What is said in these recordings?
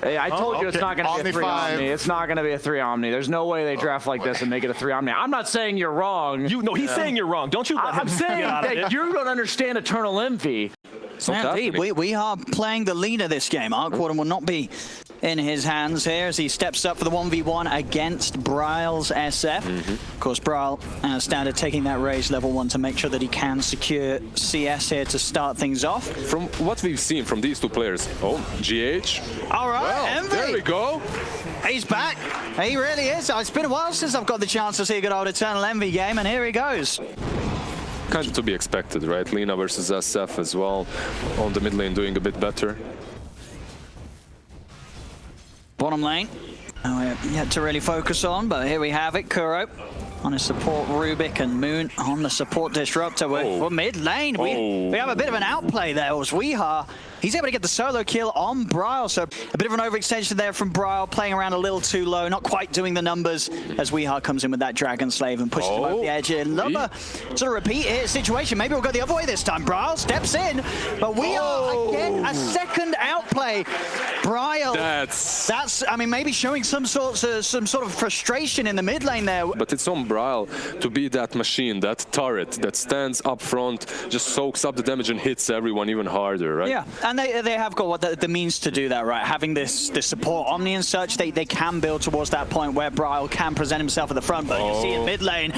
Hey, I told you it's not going to be a 3 Omni. It's not going to be a 3 Omni. There's no way they draft like this and make it a 3 Omni. I'm not saying you're wrong. No, he's saying you're wrong. Don't you let him I'm saying that you don't understand Eternal Envy. Indeed, we are playing the leader this game. Arcwarden will not be in his hands here as he steps up for the 1v1 against Bryle's SF. Of course, Bryle, as standard, taking that raise level 1 to make sure that he can secure CS here to start things off. From what we've seen from these two players, GH. All right, well, Envy. There we go. He's back. He really is. It's been a while since I've got the chance to see a good old Eternal Envy game, and here he goes. Kind of to be expected, right? Lina versus SF as well, on the mid lane doing a bit better. Bottom lane, we're yet to really focus on, but here we have it. Kuro on his support, Rubik, and Moon on the support Disruptor. We're mid lane. We have a bit of an outplay there. It was Weeha. He's able to get the solo kill on Bryle, so a bit of an overextension there from Bryle, playing around a little too low, not quite doing the numbers as Weeha comes in with that Dragon Slave and pushes him over the edge here. Another sort of repeat here situation. Maybe we'll go the other way this time. Bryle steps in, but Weeha again, a second outplay. Bryle, that's I mean, maybe showing some sort of frustration in the mid lane there. But it's on Bryle to be that machine, that turret that stands up front, just soaks up the damage and hits everyone even harder, right? Yeah. And they have got what the means to do that, right? Having this support Omni and such, they can build towards that point where Bryle can present himself at the front. But you see in mid lane,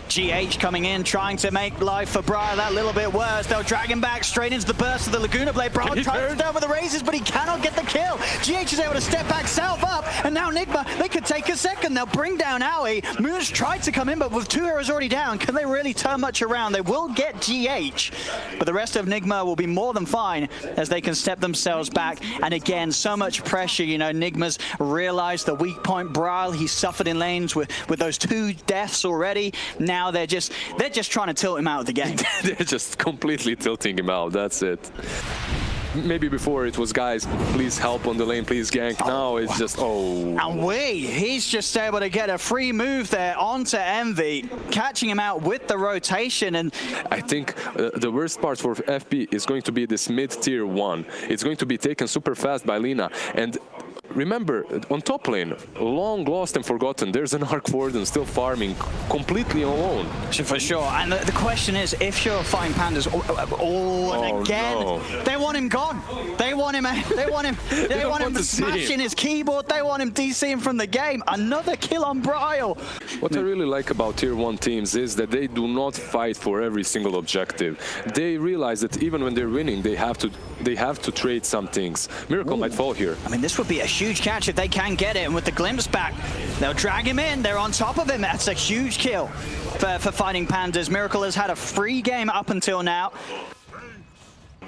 GH coming in, trying to make life for Bryle that little bit worse. They'll drag him back straight into the burst of the Laguna Blade. Bryle tries to down with the razors, but he cannot get the kill. GH is able to step back, south up, and now Nigma, they could take a second. They'll bring down Aoi. Moon's tried to come in, but with 2 heroes already down, can they really turn much around? They will get GH, but the rest of Nigma will be more than fine as they can step themselves back. And again, so much pressure. You know, Nigma's realized the weak point. Bryle, he suffered in lanes with those 2 deaths already. Now they're just trying to tilt him out of the game. They're just completely tilting him out. That's it. Maybe before it was, guys, please help on the lane, please gank. Now it's just, And he's just able to get a free move there onto Envy, catching him out with the rotation. And I think the worst part for FP is going to be this mid-tier 1. It's going to be taken super fast by Lina. And remember, on top lane, long lost and forgotten, there's an Arcwarden still farming completely alone. For sure. And the question is, if you're fighting Pandas, and again, they want him gone. They want him. They want him smashing his keyboard. They want him DCing from the game. Another kill on Bryle. What I really like about tier 1 teams is that they do not fight for every single objective. They realize that even when they're winning, they have to trade some things. Miracle might fall here. I mean, this would be a huge catch if they can get it, and with the glimpse back, they'll drag him in. They're on top of him. That's a huge kill for fighting Pandas. Miracle has had a free game up until now.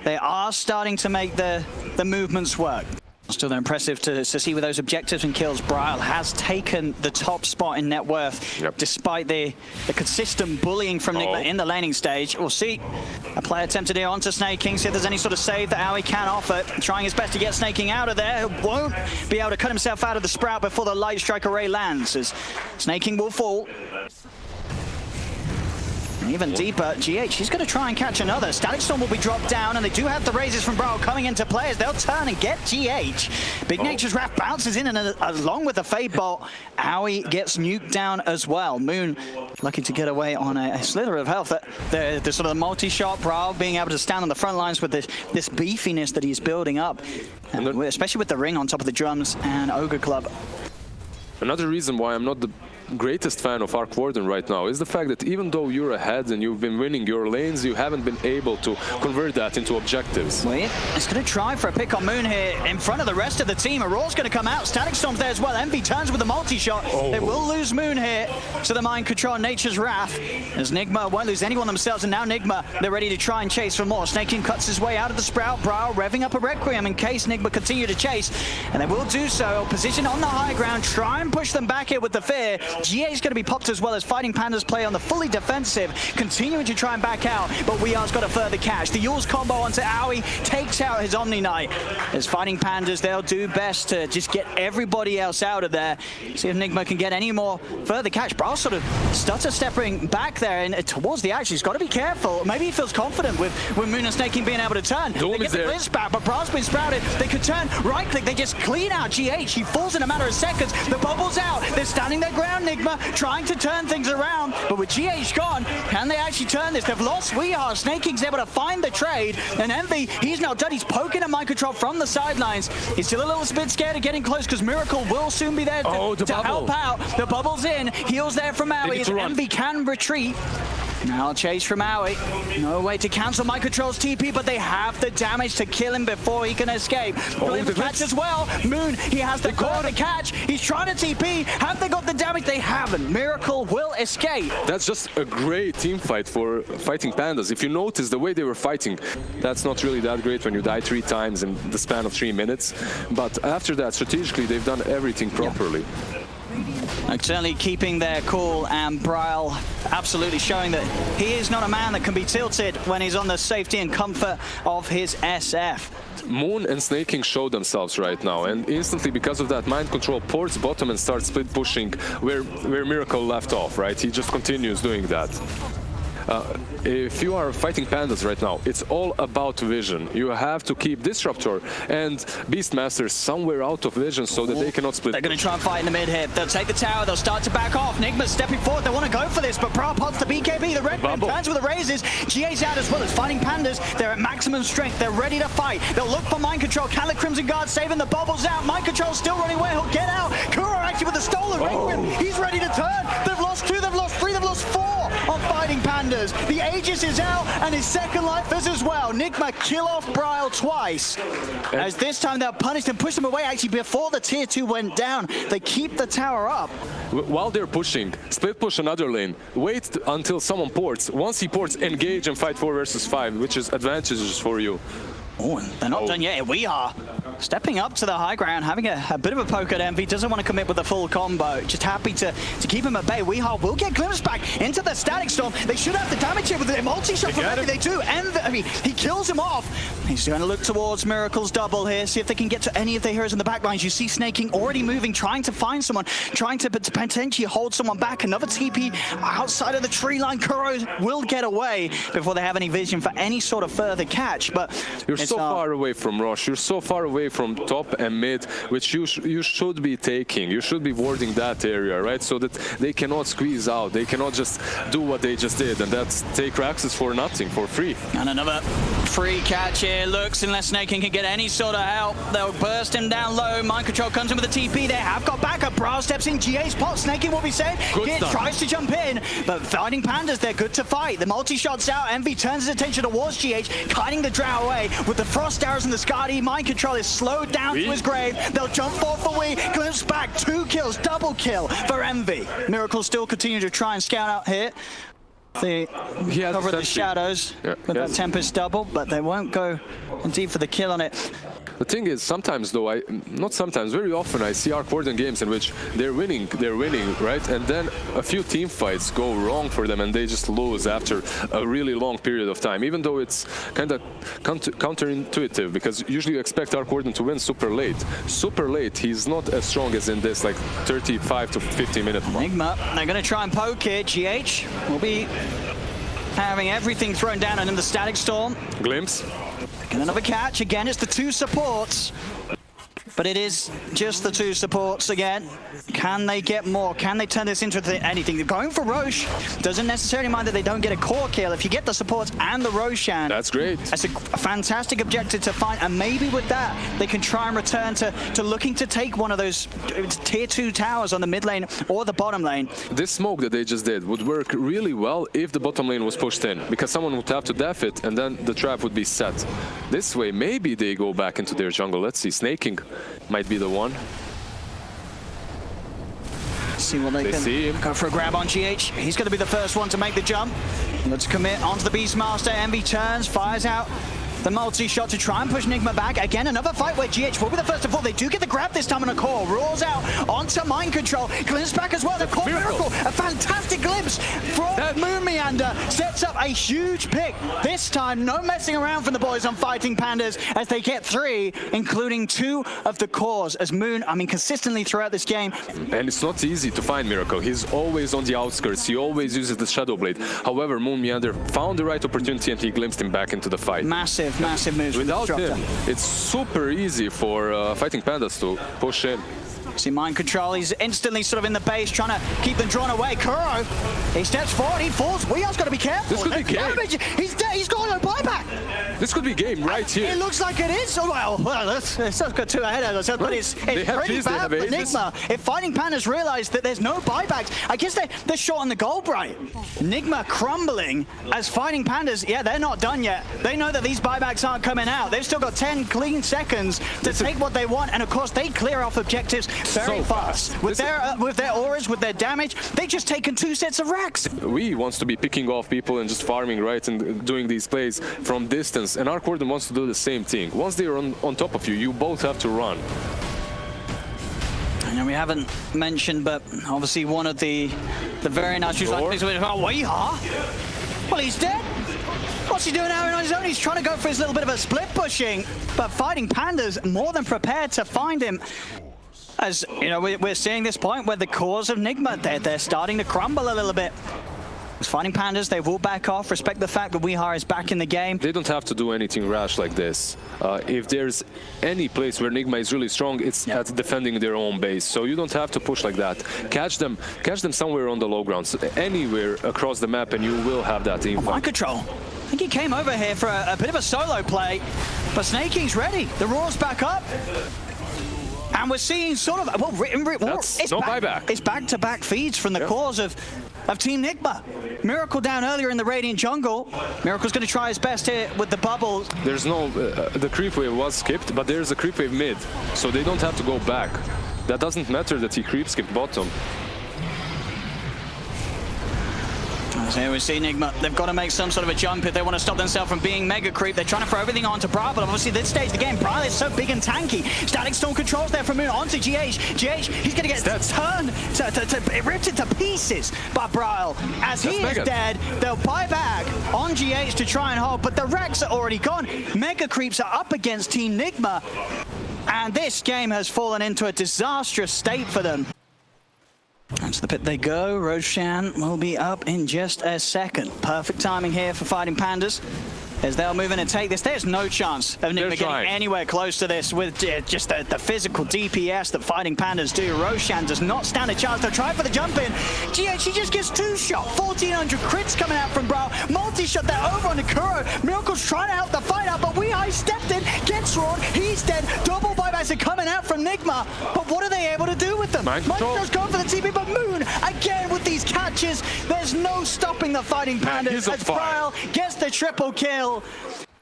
They are starting to make the movements work. Still impressive to see with those objectives and kills. Bryle has taken the top spot in net worth, despite the consistent bullying from Nigma in the laning stage. We'll see a play attempted here onto Snaking, see if there's any sort of save that Aoi can offer. Trying his best to get Snaking out of there. Won't be able to cut himself out of the Sprout before the Light Strike array lands, as Snaking will fall. Even deeper, GH, he's going to try and catch another. Static Storm will be dropped down, and they do have the raises from Bryle coming into play as they'll turn and get GH. Big Nature's Wrath bounces in, and along with the Fade Bolt, Aoi gets nuked down as well. Moon lucky to get away on a slither of health. The sort of the multi-shot, Bryle being able to stand on the front lines with this beefiness that he's building up, and especially with the ring on top of the drums and Ogre Club. Another reason why I'm not the greatest fan of Arcwarden right now is the fact that even though you're ahead and you've been winning your lanes, you haven't been able to convert that into objectives. Wait, it's going to try for a pick on Moon here in front of the rest of the team. Aurora's going to come out. Static Storm's there as well. Envy turns with a multi-shot. They will lose Moon here to the Mind Control Nature's Wrath, as Nigma won't lose anyone themselves, and now Nigma, they're ready to try and chase for more. Snaking cuts his way out of the Sprout. Bryle revving up a Requiem in case Nigma continue to chase, and they will do so. Position on the high ground, try and push them back here with the Fear. GA is going to be popped as well as Fighting Pandas play on the fully defensive, continuing to try and back out, but WeAre's got a further catch. The Yule's combo onto Aoi takes out his Omni Knight. As Fighting Pandas, they'll do best to just get everybody else out of there. See if Nigma can get any more further catch. Brawl sort of stutter stepping back there and towards the action. He's got to be careful. Maybe he feels confident with Moon and Snaking being able to turn. They get the blitz back, but Brawl's been sprouted. They could turn, right click, they just clean out GH. He falls in a matter of seconds. The bubble's out. They're standing their ground, Nigma, trying to turn things around. But with GH gone, can they actually turn this? They've lost WeAre. Snaking's able to find the trade. And Envy, he's now done. He's poking at mind control from the sidelines. He's still a little bit scared of getting close because Miracle will soon be there to help out. The bubble's in. Heals there from Aoi. And Envy can retreat. Now chase from Aoi. No way to cancel mind control's TP, but they have the damage to kill him before he can escape. Brilliant catch as well. Moon, he has the corner catch. He's trying to TP. Have they got the damage? They haven't. Miracle will escape. That's just a great team fight for Fighting Pandas. If you notice the way they were fighting, that's not really that great when you die 3 times in the span of 3 minutes. But after that, strategically, they've done everything properly. Certainly keeping their cool, and Bryle absolutely showing that he is not a man that can be tilted when he's on the safety and comfort of his SF. Moon and Snaking show themselves right now, and instantly because of that, mind control ports bottom and starts split pushing where Miracle left off, right? He just continues doing that. If you are Fighting Pandas right now, it's all about vision. You have to keep Disruptor and Beastmaster somewhere out of vision so that they cannot split. They're going to try and fight in the mid here. They'll take the tower, they'll start to back off. Nigma's stepping forward, they want to go for this, but Brawl pops the BKB, the red turns with the raises. GA's out as well as Fighting Pandas. They're at maximum strength, they're ready to fight. They'll look for Mind Control. Can the Crimson Guard saving the bubbles out? Mind Control's still running away, he'll get out. Kuro actually with the stolen ring whip. He's ready to turn. They've lost 2, they've lost 3, they've lost 4 on Fighting Pandas. The Aegis is out and his second life is as well. Nigma kill off Bryle twice. As this time they'll punish and push them away. Actually, before the tier 2 went down, they keep the tower up. While they're pushing, split push another lane. Wait until someone ports. Once he ports, engage and fight 4 versus 5, which is advantages for you. Oh, they're not done yet. We are stepping up to the high ground, having a bit of a poke at Envy. Doesn't want to commit with the full combo. Just happy to keep him at bay. WeAre will get glimpsed back into the Static Storm. They should have the damage here with the multi-shot from Envy. They do. Envy, he kills him off. He's going to look towards Miracle's double here, see if they can get to any of the heroes in the back lines. You see Snaking already moving, trying to find someone, trying to potentially hold someone back. Another TP outside of the tree line. Kuro will get away before they have any vision for any sort of further catch. But you're so far away from Rosh. You're so far away from top and mid, which you should be taking. You should be warding that area, right? So that they cannot squeeze out. They cannot just do what they just did, and that's take Raxus for nothing, for free. And another free catch here. Looks, unless Snaking can get any sort of help, they'll burst him down low. Mind Control comes in with the TP. They have got backup. Brawl steps in. GA's pot. Snaking will be saved. Git tries to jump in, but Fighting Pandas, they're good to fight. The multi-shot's out. Envy turns his attention towards GH, kiting the drow away with the frost arrows and the Skadi. Mind Control is slowed down to his grave. They'll jump forward for Wee. Glimpse back. 2 kills. Double kill for Envy. Miracle still continue to try and scout out here. They cover the shadows with that Tempest double, but they won't go indeed for the kill on it. The thing is, sometimes though, not sometimes, very often I see Arc Warden games in which they're winning, right? And then a few team fights go wrong for them and they just lose after a really long period of time, even though it's kind of counterintuitive, because usually you expect Arc Warden to win super late. Super late, he's not as strong as in this, like 35 to 50 minute mark. Nigma, they're going to try and poke it. GH will be having everything thrown down and in the Static Storm. Glimpse. And another catch. Again, it's the 2 supports. But it is just the 2 supports again. Can they get more? Can they turn this into anything? They're going for Roche. Doesn't necessarily mind that they don't get a core kill. If you get the supports and the Roshan, that's great. That's a fantastic objective to find. And maybe with that, they can try and return to looking to take one of those tier 2 towers on the mid lane or the bottom lane. This smoke that they just did would work really well if the bottom lane was pushed in, because someone would have to def it and then the trap would be set. This way, maybe they go back into their jungle. Let's see, Snaking might be the one. See what they can go for a grab on GH. He's going to be the first one to make the jump. Let's commit onto the Beastmaster. Envy turns, fires out The multi-shot to try and push Nigma back. Again, another fight where GH will be the first to fall. They do get the grab this time on a core. Rolls out onto Mind Control. Glimpse back as well. The core Miracle. A fantastic glimpse from Moon Meander. Sets up a huge pick. This time, no messing around from the boys on Fighting Pandas as they get 3, including 2 of the cores. As Moon, I mean, consistently throughout this game. And it's not easy to find Miracle. He's always on the outskirts. He always uses the Shadow Blade. However, Moon Meander found the right opportunity and he glimpsed him back into the fight. Massive moves. Without him, it's super easy for Fighting Pandas to push in. See Mind Control, he's instantly sort of in the base, trying to keep them drawn away. Kuro, he steps forward, he falls. Weehar's got to be careful. This could be game. He's dead, he's got no buyback. This could be game right here. It looks like it is. Oh, well, it's not got 2 ahead of us, but it's pretty bad for Nigma. If Fighting Pandas realize that there's no buybacks, I guess they're short on the gold, right? Nigma crumbling as Fighting Pandas, yeah, they're not done yet. They know that these buybacks aren't coming out. They've still got 10 clean seconds to take what they want, and of course they clear off objectives very fast. With their auras, with their damage, they've just taken 2 sets of racks. We wants to be picking off people and just farming, right, and doing these plays from distance, and Arc Warden wants to do the same thing. Once they're on top of you, you both have to run. I know we haven't mentioned, but obviously one of the very nice things about Weehar. Well, he's dead. What's he doing now on his own? He's trying to go for his little bit of a split pushing, but Fighting Pandas more than prepared to find him. As you know, we're seeing this point where the cores of Nigma, they're starting to crumble a little bit. As Fighting Pandas, they will back off, respect the fact that Weehar is back in the game. They don't have to do anything rash like this. If there's any place where Nigma is really strong, it's at defending their own base. So you don't have to push like that. Catch them somewhere on the low grounds, anywhere across the map, and you will have that info. Mind Control. I think he came over here for a bit of a solo play, but Snake King's ready. The Roar's back up. And we're seeing sort of, That's no buyback. It's back-to-back feeds from the cores of Team Nigma. Miracle down earlier in the Radiant jungle. Miracle's going to try his best here with the bubbles. There's no, the creep wave was skipped, but there's a creep wave mid, so they don't have to go back. That doesn't matter that he creep skipped bottom. So here we see Nigma. They've got to make some sort of a jump if they want to stop themselves from being mega creep. They're trying to throw everything onto Bra, but obviously this stage of the game, Bra is so big and tanky. Static Storm controls there from Moon onto GH. GH, he's going to get turned, ripped into pieces by Brile. As he is dead, they'll buy back on GH to try and hold, but the Rex are already gone. Mega creeps are up against Team Nigma, and this game has fallen into a disastrous state for them. And to the pit they go. Roshan will be up in just a second. Perfect timing here for Fighting Pandas as they'll move in and take this. There's no chance of Nigma getting anywhere close to this with just the physical DPS that Fighting Pandas do. Roshan does not stand a chance. They'll try for the jump in. GH, he just gets 2 shot. 1400 crits coming out from Brow. Multi-shot there over on Kuro. Miracle's trying to help the fight out, but Weehar stepped in, gets roared, he's dead. Double buybacks are coming out from Nigma, but what are they able to do with them? Mindcontrol's going for the TP, but Moon, again with these catches, there's no stopping the Fighting Pandas as Bryle gets the triple kill.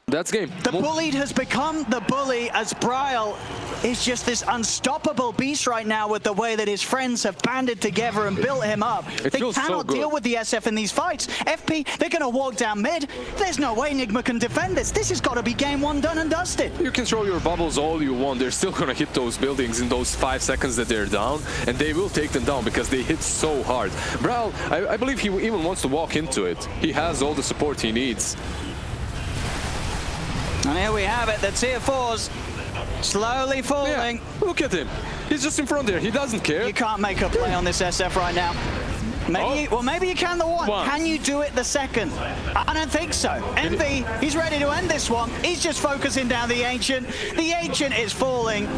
That's game. The bullied has become the bully as Bryle is just this unstoppable beast right now with the way that his friends have banded together and built him up. They cannot deal with the SF in these fights. FP, they're going to walk down mid. There's no way Nigma can defend this. This has got to be game 1 done and dusted. You can throw your bubbles all you want. They're still going to hit those buildings in those 5 seconds that they're down, and they will take them down because they hit so hard. Bryle, I believe he even wants to walk into it. He has all the support he needs. And here we have it, the tier 4s slowly falling. Yeah, look at him. He's just in front there. He doesn't care. You can't make a play on this SF right now. Maybe you can the one. Can you do it the second? I don't think so. Envy, he's ready to end this one. He's just focusing down the Ancient. The Ancient is falling.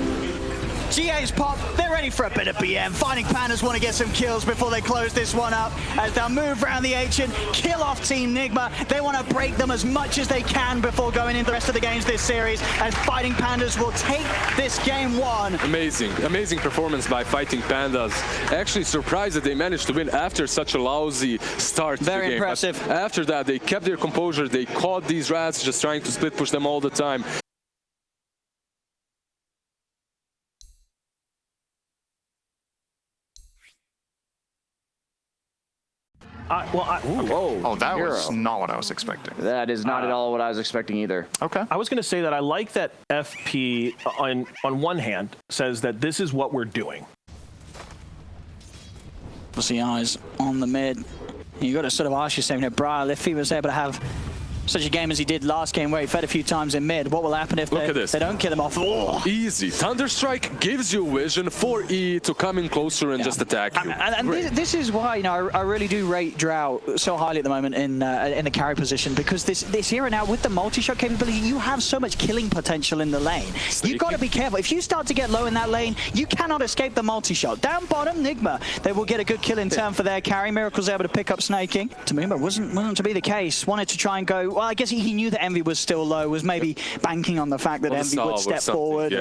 GA's pop, they're ready for a bit of BM. Fighting Pandas want to get some kills before they close this one up as they'll move around the Ancient, kill off Team Nigma. They want to break them as much as they can before going into the rest of the games this series as Fighting Pandas will take this game 1. Amazing performance by Fighting Pandas. Actually surprised that they managed to win after such a lousy start to the game. Very impressive. But after that, they kept their composure. They caught these rats just trying to split push them all the time. Oh, that Hero. was not what I was expecting. That is not at all what I was expecting either. Okay. I was going to say that I like that FP, on one hand, says that this is what we're doing. Obviously, eyes on the mid. You got to sort of ask yourself, you know, Bryle, if he was able to have such a game as he did last game where he fed a few times in mid, what will happen if they don't kill him off? Oh. Easy. Thunderstrike gives you vision for E to come in closer and just attack you. And this is why, you know, I really do rate Drow so highly at the moment in the carry position, because this era now with the multi-shot capability, you have so much killing potential in the lane. You've got to be careful. If you start to get low in that lane, you cannot escape the multi-shot. Down bottom, Nigma, they will get a good kill in turn for their carry. Miracle's able to pick up snaking. Tamuma wasn't to be the case. Wanted to try and go. Well, I guess he knew that Envy was still low, was maybe banking on the fact that Envy would step forward.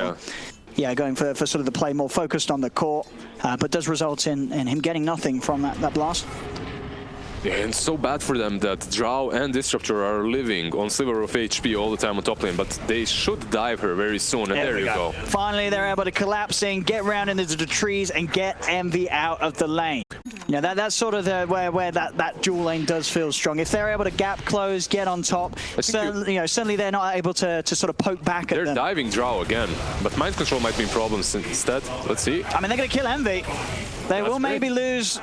Yeah, going for sort of the play more focused on the core, but does result in him getting nothing from that blast. Yeah, and so bad for them that Drow and Disruptor are living on sliver of HP all the time on top lane, but they should dive her very soon, and there you go. Finally, they're able to collapse in, get round into the trees, and get Envy out of the lane. You know, that's sort of where that dual lane does feel strong. If they're able to gap close, get on top, certainly they're not able to sort of poke back at them. They're diving Drow again, but mind control might be in problems instead. Let's see. I mean, they're going to kill Envy. They will maybe lose...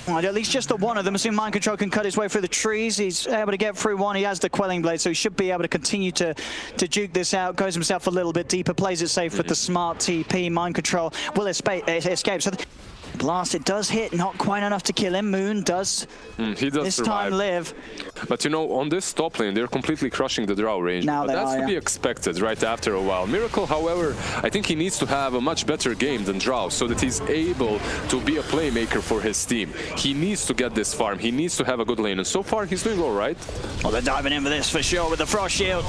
Well, at least just the one of them. Assuming Mind Control can cut his way through the trees. He's able to get through one. He has the Quelling Blade, so he should be able to continue to juke this out. Goes himself a little bit deeper, plays it safe with the smart TP. Mind Control will escape. So blast, it does hit, not quite enough to kill him. Moon does, he does this survive. time live. But you know, on this top lane, they're completely crushing the Drow range. Now but that's to be expected right after a while. Miracle, however, I think he needs to have a much better game than Drow so that he's able to be a playmaker for his team. He needs to get this farm. He needs to have a good lane, and so far he's doing all right. Well, they're diving in for this for sure with the Frost Shield.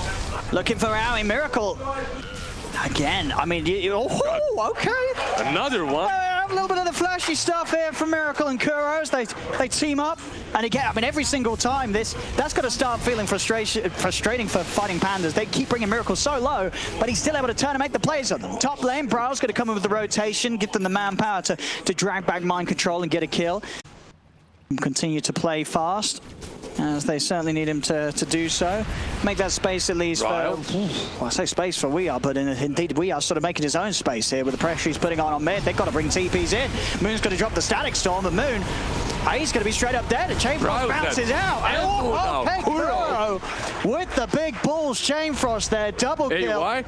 Looking for Owie. Miracle. Again, I mean, okay. Another one. A little bit of the flashy stuff here from Miracle and Kuros. They team up, and again, I mean, every single time that's got to start feeling frustrating for Fighting Pandas. They keep bringing Miracle so low, but he's still able to turn and make the plays on them. Top lane, Bryle's going to come in with the rotation, give them the manpower to drag back Mind Control and get a kill. Continue to play fast, as they certainly need him to do so. Make that space at least for... Well, I say space for We Are, but indeed We Are sort of making his own space here with the pressure he's putting on mid. They've got to bring TPs in. Moon's going to drop the Static Storm, but Moon, he's going to be straight up dead. Chainfrost bounces out. Okay, Kuro with the big balls. Chainfrost there, double kill. Why?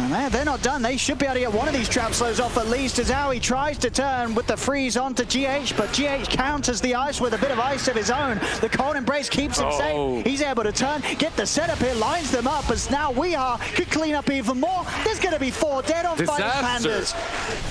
And they're not done. They should be able to get one of these trap slows off at least, as Owie tries to turn with the freeze onto GH, but GH counters the ice with a bit of ice of his own. The cold embrace keeps him safe. He's able to turn, get the setup here, lines them up, as now We Are could clean up even more. There's going to be 4 dead on Fighting Pandas.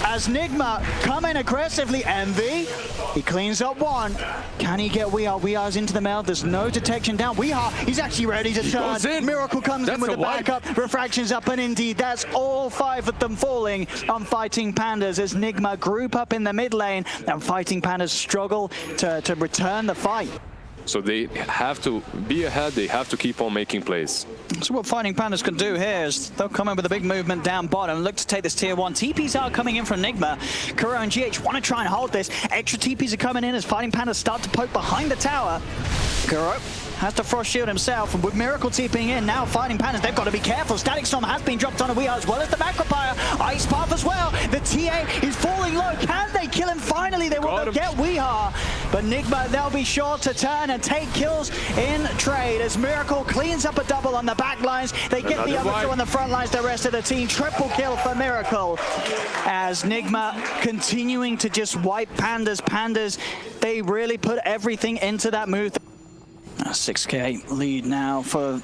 As Nigma come in aggressively, Envy, he cleans up one. Can he get We Are? We Are's into the mail. There's no detection down. We Are, he's actually ready to turn. Miracle comes in with the backup. Refraction's up, and indeed, that's all 5 of them falling on Fighting Pandas as Nigma group up in the mid lane, and Fighting Pandas struggle to return the fight. So they have to be ahead, they have to keep on making plays. So what Fighting Pandas can do here is they'll come in with a big movement down bottom, look to take this tier 1. TPs are coming in from Nigma. Kuro and GH want to try and hold this. Extra TPs are coming in as Fighting Pandas start to poke behind the tower. Kuro has to Frost Shield himself, and with Miracle TPing in, now Fighting Pandas, they've got to be careful. Static Storm has been dropped on a We Are, as well as the backup fire. Ice Path as well. The TA is falling low. Can they kill him? Finally, they will get We Are. But Nigma, they'll be sure to turn and take kills in trade as Miracle cleans up a double on the back lines. They get the other 2 on the front lines, the rest of the team. Triple kill for Miracle as Nigma continuing to just wipe Pandas. Pandas, they really put everything into that move. A 6k lead now for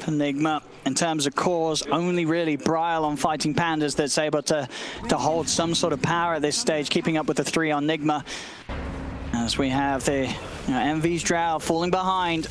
Nigma. In terms of cores, only really Bryle on Fighting Pandas that's able to hold some sort of power at this stage, keeping up with the 3 on Nigma. As we have the Envy's Drow falling behind.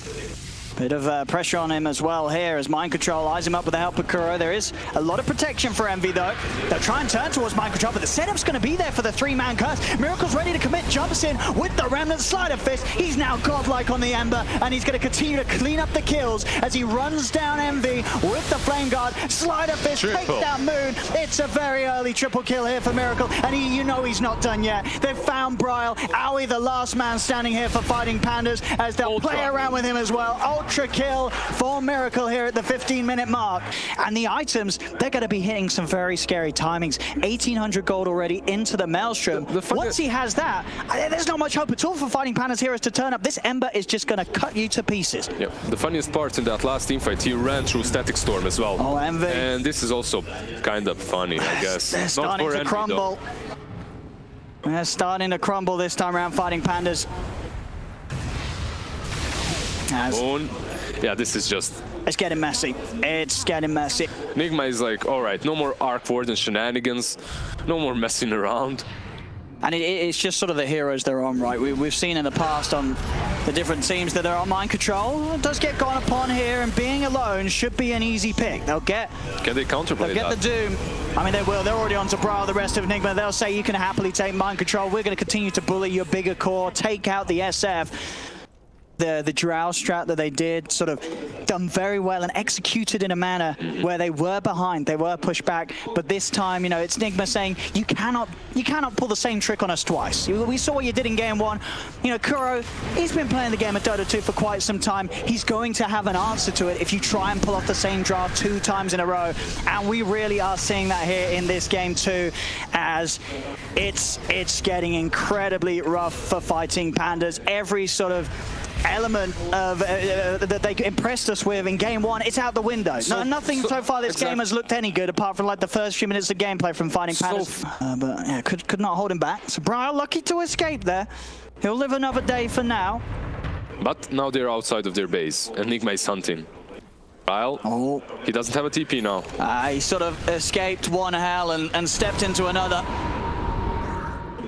Bit of pressure on him as well here as Mind Control eyes him up with the help of Kuro. There is a lot of protection for Envy though. They'll try and turn towards Mind Control, but the setup's going to be there for the three-man curse. Miracle's ready to commit, jumps in with the Remnant Slider Fist. He's now godlike on the Ember, and he's going to continue to clean up the kills as he runs down Envy with the Flame Guard. Slider Fist takes down Moon. It's a very early triple kill here for Miracle, and you know he's not done yet. They've found Bryle. Aoi, the last man standing here for Fighting Pandas, as they'll play around with him as well. Ultra kill for Miracle here at the 15-minute mark. And the items, they're going to be hitting some very scary timings. 1,800 gold already into the Maelstrom. Once he has that, there's not much hope at all for Fighting Pandas heroes to turn up. This Ember is just going to cut you to pieces. Yeah, the funniest part in that last teamfight, he ran through Static Storm as well. Oh, Envy. And this is also kind of funny, I guess. They're starting to crumble. They're starting to crumble this time around, Fighting Pandas. Yeah, this is just... It's getting messy. It's getting messy. Nigma is like, all right, no more Arc Warden shenanigans, no more messing around. And it's just sort of the heroes they're on, right? We've seen in the past on the different teams that are on Mind Control. It does get gone upon here, and being alone should be an easy pick. They'll get... Can they counterplay They'll get the Doom. I mean, they will. They're already on to Bryle, the rest of Nigma. They'll say, you can happily take Mind Control. We're going to continue to bully your bigger core, take out the SF. The Drow strat that they did sort of done very well and executed in a manner where they were behind, they were pushed back, but this time, you know, it's Nigma saying, you cannot pull the same trick on us twice. We saw what you did in game one. You know, Kuro, he's been playing the game of Dota 2 for quite some time. He's going to have an answer to it if you try and pull off the same draft 2 times in a row, and we really are seeing that here in this game too, as it's getting incredibly rough for Fighting Pandas. Every sort of element of that they impressed us with in game one, it's out the window. Nothing so far this game has looked any good apart from like the first few minutes of gameplay from Fighting Pandas. But yeah, could not hold him back. So Bryle lucky to escape there. He'll live another day for now. But now they're outside of their base, and Nigma is hunting. Bryle, he doesn't have a TP now. He sort of escaped one hell and stepped into another.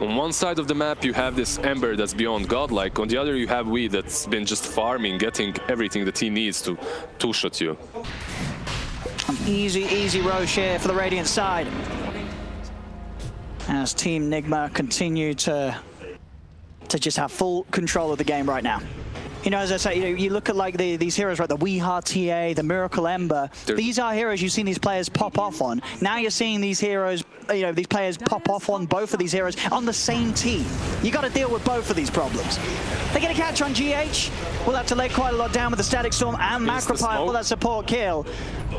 On one side of the map, you have this Ember that's beyond godlike. On the other, you have Wee that's been just farming, getting everything that he needs to two-shot you. An easy Roche here for the Radiant side. As Team Nigma continue to just have full control of the game right now. You know, as I say, you look at like these heroes, right? The Weeha TA, the Miracle Ember. These are heroes you've seen these players pop off on. Now you're seeing these heroes, you know, these players pop off on both of these heroes on the same team. You got to deal with both of these problems. They're going to catch on GH. We'll have to lay quite a lot down with the Static Storm and Macropile for that support kill.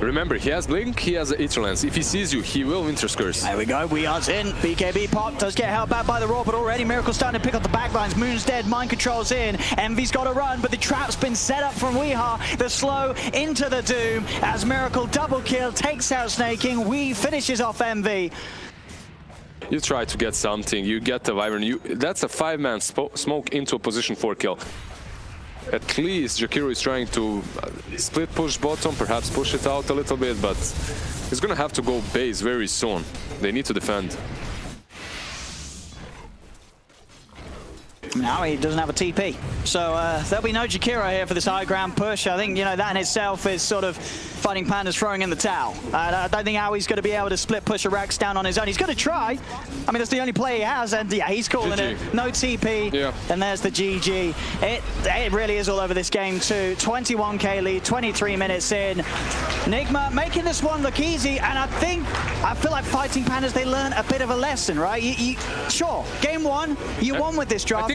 Remember, he has Blink, he has Etherlance. If he sees you, he will Winter's Curse. There we go, we are in. BKB pop does get held back by the Raw, but already Miracle's starting to pick up the backlines. Moon's dead, Mind Control's in. Envy's got to run, but the trap's been set up from Weeha. The slow into the Doom as Miracle double kill, takes out Snaking. Wee finishes off Envy. You try to get something, you get the Wyvern. That's a 5-man smoke into a position 4 kill. At least Jakiro is trying to split push bottom, perhaps push it out a little bit, but he's gonna have to go base very soon. They need to defend. Now he doesn't have a TP, so there'll be no Jakiro here for this high ground push. I think, you know, that in itself is sort of Fighting Pandas throwing in the towel. I don't think Aoi's going to be able to split push a Rax down on his own. He's going to try. I mean, that's the only play he has, and yeah, he's calling it. No TP, and there's the GG. It really is all over this game too. 21k lead, 23 minutes in. Nigma making this one look easy, and I feel like Fighting Pandas, they learn a bit of a lesson, right? Sure, game one, you won with this draft.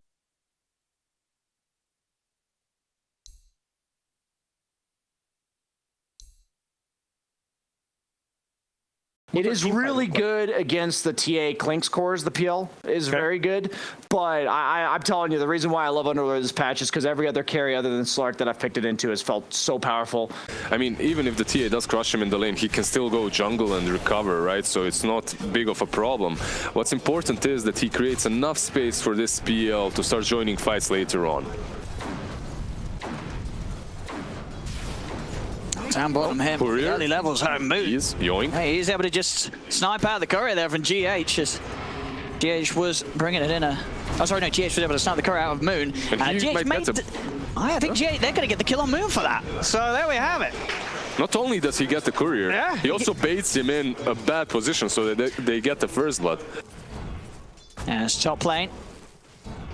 It is really good against the TA Clinks cores. The PL is very good, but I'm telling you, the reason why I love Underlord this patch is because every other carry other than Slark that I've picked it into has felt so powerful. I mean, even if the TA does crush him in the lane, he can still go jungle and recover, right? So it's not big of a problem. What's important is that he creates enough space for this PL to start joining fights later on. Down bottom him, early levels home move. He's yoink. Hey, he's able to just snipe out the courier there from GH. GH was bringing it in a... Oh, sorry, no, GH was able to snipe the courier out of Moon. And he GH might get I think GH, they're going to get the kill on Moon for that. So there we have it. Not only does he get the courier, Yeah. he also baits him in a bad position so that they get the first blood. And it's top lane.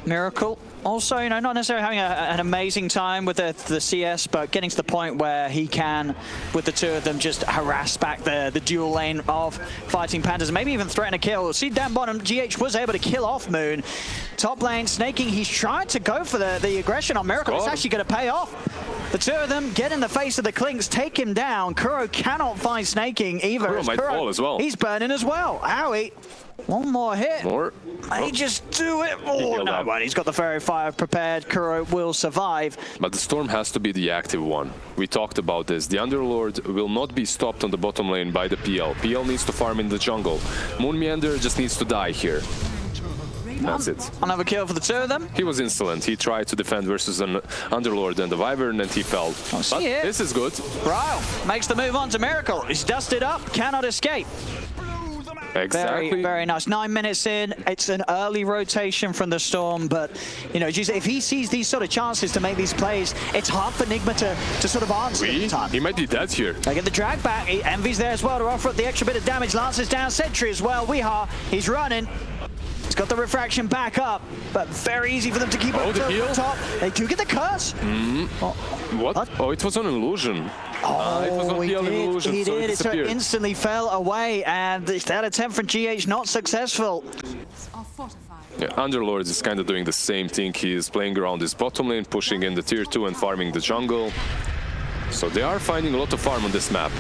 Miracle. Also, you know, not necessarily having an amazing time with the CS, but getting to the point where he can, with the two of them, just harass back the dual lane of fighting Pandas, and maybe even threaten a kill. See down bottom, GH was able to kill off Moon. Top lane, snaking, he's trying to go for the aggression on Miracle. It's actually going to pay off. The two of them get in the face of the Clinks, take him down. Kuro cannot find snaking either. Kuro might fall as well. He's burning as well. Owie. One more hit. More. May just do it. Oh, no, but he's got the Fairy Fire prepared. Kuro will survive. But the Storm has to be the active one. We talked about this. The Underlord will not be stopped on the bottom lane by the PL. PL needs to farm in the jungle. Moon Meander just needs to die here. That's it. Another kill for the two of them. He was insolent. He tried to defend versus an Underlord and the Wyvern, and he fell. But this is good. Ryle makes the move on to Miracle. He's dusted up, cannot escape. Exactly. Very, very nice. 9 minutes in. It's an early rotation from the Storm, but, you know, if he sees these sort of chances to make these plays, it's hard for Nigma to sort of answer in time. He might be dead here. They get the drag back. Envy's there as well to offer up the extra bit of damage. Lance is down. Sentry as well. Weehaw, he's running. He's got the refraction back up, but very easy for them to keep up to the top. They do get the curse. What? Oh, it was an illusion. It was on the illusion, he so did. it It instantly fell away, and that attempt from GH not successful. Yeah, Underlord is kind of doing the same thing. He is playing around his bottom lane, pushing in the tier 2 and farming the jungle. So they are finding a lot of farm on this map.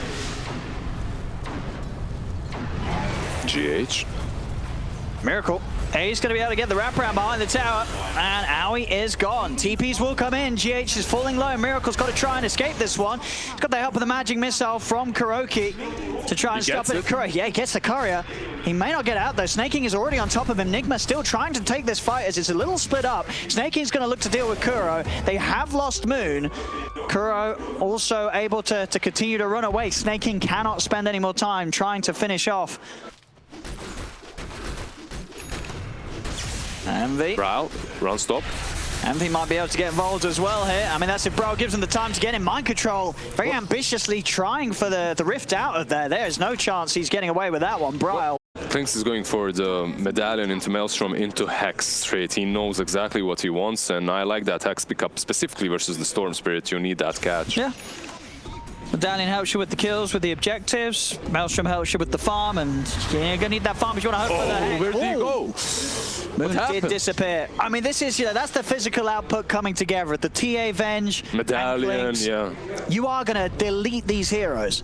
GH. Miracle. He's going to be able to get the wraparound behind the tower, and Owie is gone. TPs will come in. GH is falling low. Miracle's got to try and escape this one. He's got the help of the magic missile from Kuroki to try and stop it. Yeah, he gets the courier. He may not get out though. Snaking is already on top of him. Nigma still trying to take this fight as it's a little split up. Snaking is going to look to deal with Kuro. They have lost Moon. Kuro also able to continue to run away. Snaking cannot spend any more time trying to finish off. Envy. Brawl, run stop. Envy might be able to get involved as well here. I mean, that's if Brawl gives him the time to get in. Mind control, very ambitiously trying for the rift out of there. There's no chance he's getting away with that one. Brawl. Clinks is going for the medallion into Maelstrom into Hex straight. He knows exactly what he wants, and I like that Hex pickup specifically versus the Storm Spirit. You need that catch. Yeah. Medallion helps you with the kills, with the objectives. Maelstrom helps you with the farm, and you're going to need that farm if you want to hope for the Hex. Where did he go? Moon did disappear. I mean, this is, that's the physical output coming together. The TA Venge, Medallion, yeah. You are going to delete these heroes.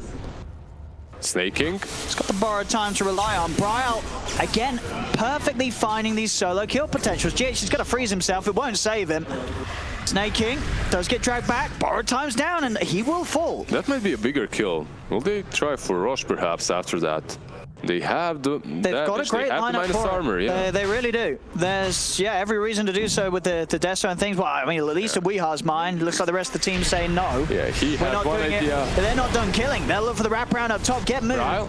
Snaking. He's got the borrowed time to rely on. Bryle, again, perfectly finding these solo kill potentials. GH has got to freeze himself. It won't save him. Snaking does get dragged back. Borrowed time's down, and he will fall. That might be a bigger kill. Will they try for Roche perhaps after that? They have the They've got a great lineup for armor, yeah. They really do. There's, every reason to do so with the Deso and things. Well, I mean, at least in Weehar's mind, looks like the rest of the team saying no. Yeah, he had one idea. They're not done killing. They'll look for the wraparound up top, get Moon. Bryle.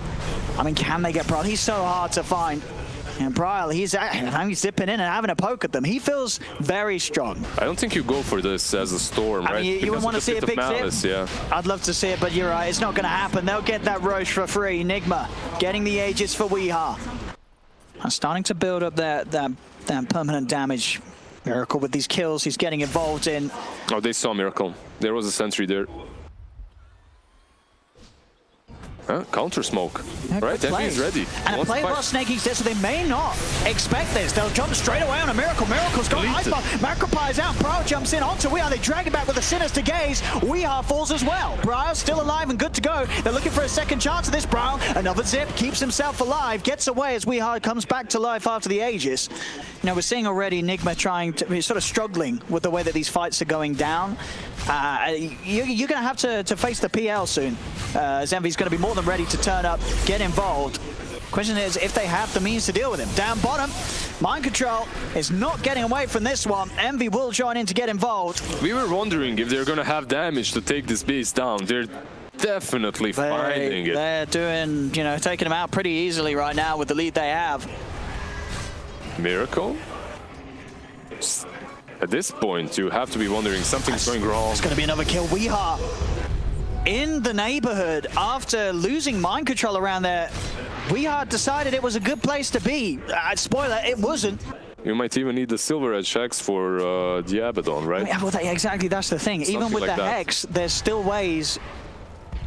I mean, can they get Bryle? He's so hard to find. And Bryle, he's zipping in and having a poke at them. He feels very strong. I don't think you go for this as a Storm, right? I mean, you wouldn't want to see a big malice, zip. Yeah. I'd love to see it, but you're right. It's not going to happen. They'll get that Roche for free. Nigma getting the Aegis for Weeha. Starting to build up that permanent damage. Miracle with these kills he's getting involved in. Oh, they saw Miracle. There was a sentry there. Counter smoke. Right, Envy is ready. And a play while Snaking's dead, so they may not expect this. They'll jump straight away on a Miracle. Miracle's got Ice Bomb. Macropie's out. Bryle jumps in onto Weeha. They drag it back with a Sinister Gaze. Weeha falls as well. Bryle's still alive and good to go. They're looking for a second chance of this. Bryle, another zip, keeps himself alive, gets away as Weeha comes back to life after the Aegis. You know, we're seeing already Nigma he's sort of struggling with the way that these fights are going down. You're going to have to face the PL soon. As Envy's going to be more than ready to turn up, get involved. Question is if they have the means to deal with him. Down bottom, Mind Control is not getting away from this one. Envy will join in to get involved. We were wondering if they're going to have damage to take this base down. They're definitely finding it. They're doing, taking him out pretty easily right now with the lead they have. Miracle? At this point, you have to be wondering something's going wrong. It's going to be another kill. Weeha in the neighborhood after losing mind control around there. Weeha decided it was a good place to be. Spoiler, it wasn't. You might even need the Silver Edge Hex for the Abaddon, right? Yeah, well, exactly, that's the thing. Even with like the that. Hex, there's still ways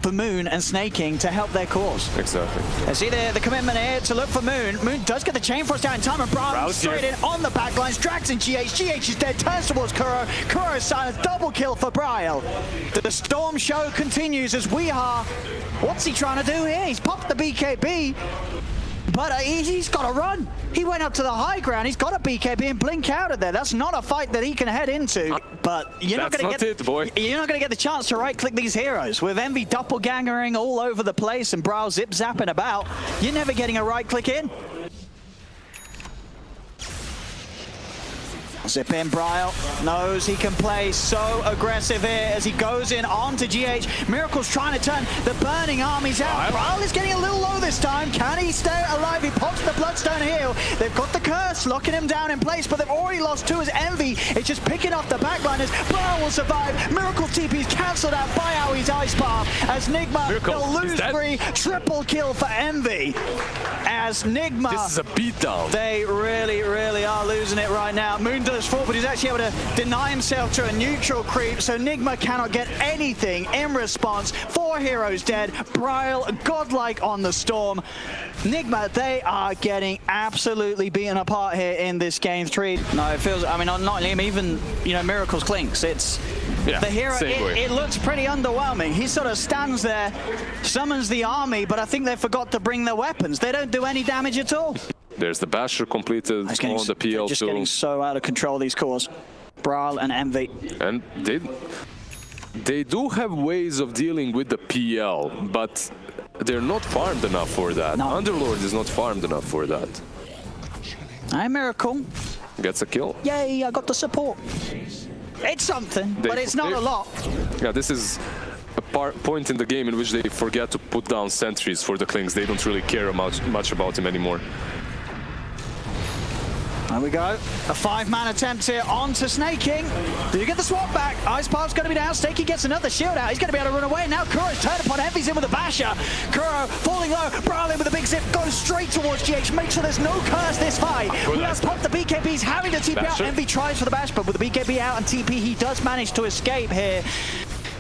for Moon and Snaking to help their cause. Exactly. I see the commitment here to look for Moon. Moon does get the chain force down in time, and Brown straight in on the backlines. Drags in GH. GH is dead, turns towards Kuro. Kuro is silent, double kill for Bryle. The Storm show continues as Weeha. What's he trying to do here? He's popped the BKB, but he's got to run. He went up to the high ground. He's got a BKB and blink out of there. That's not a fight that he can head into. But you're not going to get You're not going to get the chance to right-click these heroes with Envy doppelgangering all over the place and Brow zip-zapping about. You're never getting a right-click in. Zip in, Bryle knows he can play so aggressive here as he goes in onto GH. Miracle's trying to turn the burning armies out. Bryle is getting a little low this time. Can he stay alive? He pops the Bloodstone heal. They've got the curse locking him down in place, but they've already lost two as Envy. It's just picking off the backliners. Bryle will survive. Miracle's TP is cancelled out by Aui's Ice Path as Nigma will lose three. Triple kill for Envy as Nigma. This is a beatdown. They really, really are losing it right now. Moon does fall, but he's actually able to deny himself to a neutral creep, so Nigma cannot get anything in response. 4 heroes dead. Bryle godlike on the Storm. Nigma, they are getting absolutely beaten apart here in this game 3. No, it feels, I mean, not him, even, you know, Miracle's Clinks. It's the hero, it looks pretty underwhelming. He sort of stands there, summons the army, but I think they forgot to bring their weapons. They don't do any damage at all. There's the Basher completed on the PL just too. Getting so out of control, these cores. Bryle and Envy. And they do have ways of dealing with the PL, but they're not farmed enough for that. No. Underlord is not farmed enough for that. Hi, Miracle. Gets a kill. Yay, I got the support. It's something, but it's not a lot. Yeah, this is a point in the game in which they forget to put down sentries for the Klings. They don't really care much about him anymore. There we go. A 5-man attempt here onto Snaking. Do you get the swap back? Ice Path's going to be down. Snaking gets another shield out. He's going to be able to run away. Now Kuro's turned upon Envy's in with a basher. Kuro falling low. Bryle in with a big zip. Goes straight towards GH. Make sure there's no curse this fight. We have popped the BKB. He's having to TP out. Envy tries for the bash, but with the BKB out and TP, he does manage to escape here.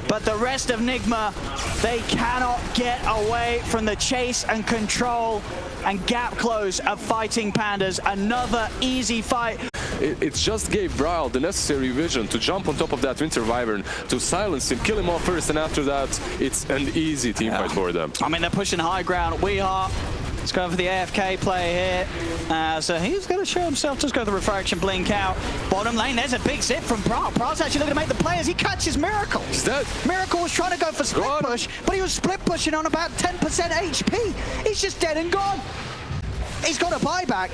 But the rest of Nigma, they cannot get away from the chase and control and gap close of fighting PandaS. Another easy fight. It just gave Bryle the necessary vision to jump on top of that Winter Wyvern, to silence him, kill him off first, and after that, it's an easy team fight for them. I mean, they're pushing high ground. Weeha is going for the AFK play here. So he's going to show himself. Just go the Refraction blink out. Bottom lane, there's a big zip from Bryle. Bryle's actually looking to make the play as he catches Miracle. He's dead. Miracle was trying to go for split push, but he was split pushing on about 10% HP. He's just dead and gone. He's got a buyback.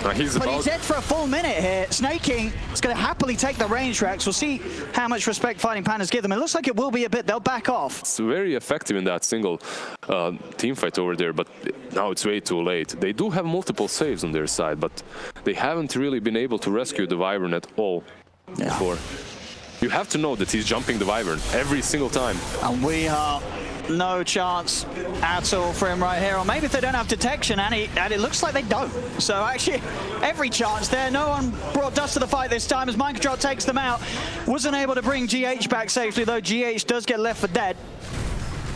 But he's dead for a full minute here. Snaking is going to happily take the range racks. We'll see how much respect fighting PandaS give them. It looks like it will be a bit. They'll back off. It's very effective in that single team fight over there, but now it's way too late. They do have multiple saves on their side, but they haven't really been able to rescue the Wyvern at all before. You have to know that he's jumping the Wyvern every single time. And we are no chance at all for him right here. Or maybe if they don't have detection, and it looks like they don't. So actually, every chance there. No one brought dust to the fight this time as Mind Control takes them out. Wasn't able to bring GH back safely, though GH does get left for dead.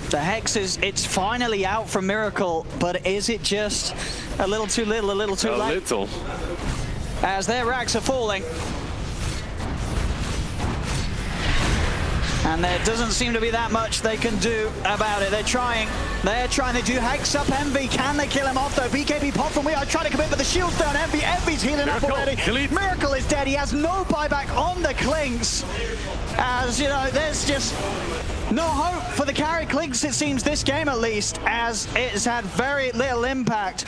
The Hex it's finally out from Miracle, but is it just a little too little, a little too late? A little. As their racks are falling. And there doesn't seem to be that much they can do about it. They're trying. They do Hex up Envy. Can they kill him off though? BKB pop from Weeha trying to commit, but the shield's down. Envy's healing up already. Miracle is dead. He has no buyback on the Clinks. As you know, there's just no hope for the carry Clinks, it seems, this game at least, as it's had very little impact.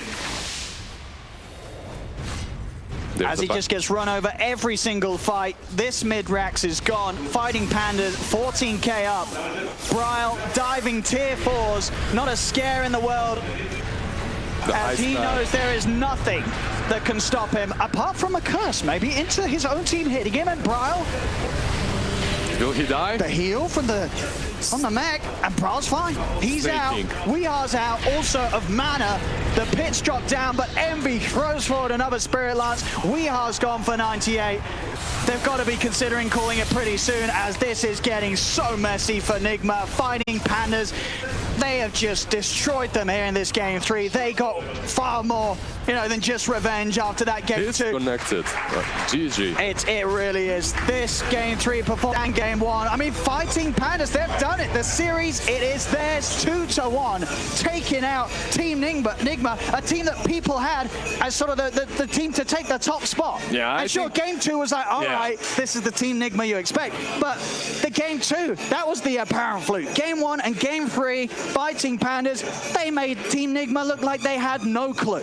As he just gets run over every single fight. This mid-Rax is gone. Fighting PandaS, 14k up. Bryle diving tier 4s. Not a scare in the world. as he knows there is nothing that can stop him, apart from a curse, maybe, into his own team hitting him, and Bryle. Will he die? The heal from the mech, and Bryle's fine. He's Snaking. out, Weehar's out, also of mana. The pits drop down, but Envy throws forward another Spirit Lance. Weehar's gone for 98. They've got to be considering calling it pretty soon, as this is getting so messy for Nigma, fighting PandaS. They have just destroyed them here in this game 3. They got far more, than just revenge after that game 2. Disconnected. GG. It really is. This game 3 performance and game 1. I mean, fighting PandaS, they've done it. The series, it is theirs 2-1, taking out Team Nigma, a team that people had as sort of the team to take the top spot. Yeah, and sure, game 2 was like, all right, this is the Team Nigma you expect. But the game 2, that was the apparent fluke. Game 1 and game 3, fighting PandaS, they made Team Nigma look like they had no clue.